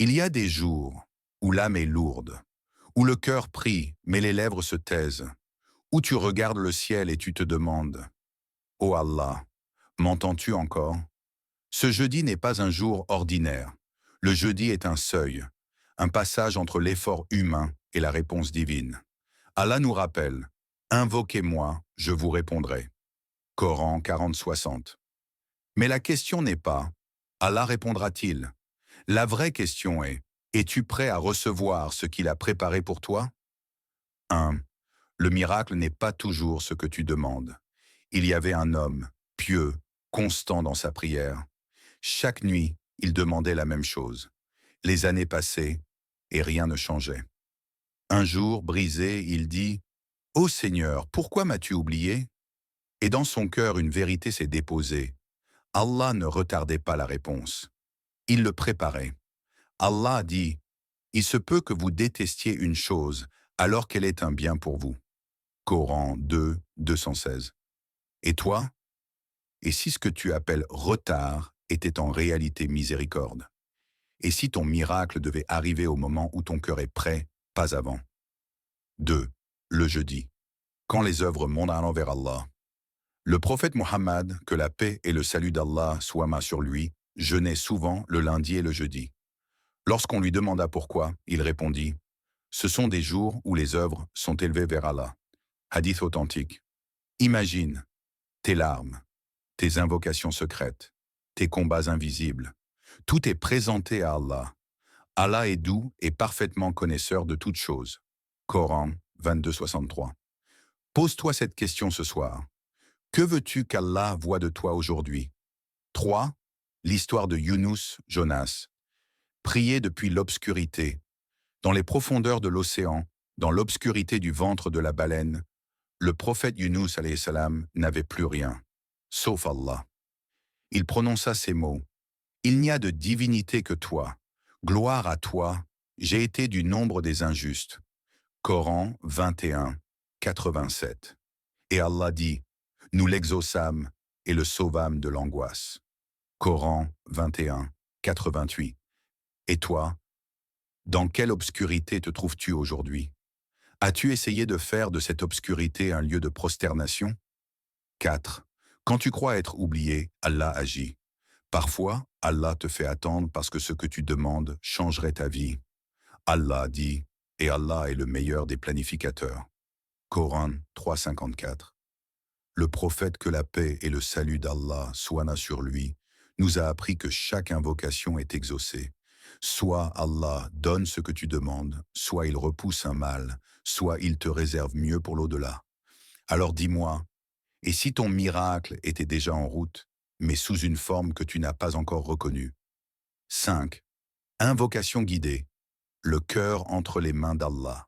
Il y a des jours où l'âme est lourde, où le cœur prie, mais les lèvres se taisent, où tu regardes le ciel et tu te demandes, ô Allah, m'entends-tu encore? Ce jeudi n'est pas un jour ordinaire. Le jeudi est un seuil, un passage entre l'effort humain et la réponse divine. Allah nous rappelle, invoquez-moi, je vous répondrai. Coran 40-60. Mais la question n'est pas, Allah répondra-t-il? La vraie question est, es-tu prêt à recevoir ce qu'il a préparé pour toi? 1. Le miracle n'est pas toujours ce que tu demandes. Il y avait un homme, pieux, constant dans sa prière. Chaque nuit, il demandait la même chose. Les années passaient et rien ne changeait. Un jour, brisé, il dit, « Ô Seigneur, pourquoi m'as-tu oublié ?» Et dans son cœur, une vérité s'est déposée. Allah ne retardait pas la réponse. Il le préparait. Allah dit, « Il se peut que vous détestiez une chose alors qu'elle est un bien pour vous. » Coran 2, 216. Et toi? Et si ce que tu appelles retard était en réalité miséricorde? Et si ton miracle devait arriver au moment où ton cœur est prêt, pas avant? 2. Le jeudi. Quand les œuvres montent allant vers Allah. Le prophète Mohammed, que la paix et le salut d'Allah soient main sur lui, jeûnait souvent le lundi et le jeudi. Lorsqu'on lui demanda pourquoi, il répondit, « Ce sont des jours où les œuvres sont élevées vers Allah. » Hadith authentique. Imagine tes larmes, tes invocations secrètes, tes combats invisibles. Tout est présenté à Allah. Allah est doux et parfaitement connaisseur de toutes choses. Coran 22-63. Pose-toi cette question ce soir. Que veux-tu qu'Allah voie de toi aujourd'hui? 3. L'histoire de Yunus, Jonas. Prier depuis l'obscurité. Dans les profondeurs de l'océan, dans l'obscurité du ventre de la baleine, le prophète Yunus alayhi salam n'avait plus rien, sauf Allah. Il prononça ces mots. « Il n'y a de divinité que toi. Gloire à toi. J'ai été du nombre des injustes. » Coran 21, 87. Et Allah dit, « Nous l'exaucâmes et le sauvâmes de l'angoisse. » Coran 21, 88. Et toi, dans quelle obscurité te trouves-tu aujourd'hui? As-tu essayé de faire de cette obscurité un lieu de prosternation? 4. Quand tu crois être oublié, Allah agit. Parfois, Allah te fait attendre parce que ce que tu demandes changerait ta vie. Allah dit, et Allah est le meilleur des planificateurs. Coran 3,54. Le prophète, que la paix et le salut d'Allah soient sur lui, nous a appris que chaque invocation est exaucée. Soit Allah donne ce que tu demandes, soit il repousse un mal, soit il te réserve mieux pour l'au-delà. Alors dis-moi, et si ton miracle était déjà en route, mais sous une forme que tu n'as pas encore reconnue? 5. Invocation guidée. Le cœur entre les mains d'Allah.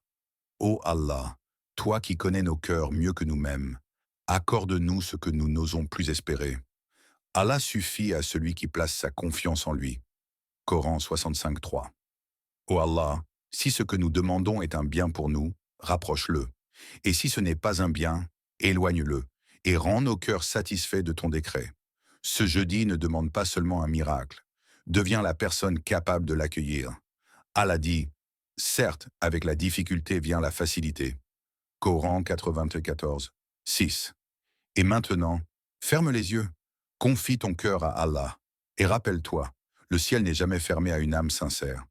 Ô Allah, toi qui connais nos cœurs mieux que nous-mêmes, accorde-nous ce que nous n'osons plus espérer. Allah suffit à celui qui place sa confiance en lui. Coran 65.3. Ô Allah, si ce que nous demandons est un bien pour nous, rapproche-le. Et si ce n'est pas un bien, éloigne-le, et rends nos cœurs satisfaits de ton décret. Ce jeudi ne demande pas seulement un miracle, deviens la personne capable de l'accueillir. Allah dit, certes, avec la difficulté vient la facilité. Coran 94, 6. Et maintenant, ferme les yeux, confie ton cœur à Allah, et rappelle-toi, le ciel n'est jamais fermé à une âme sincère.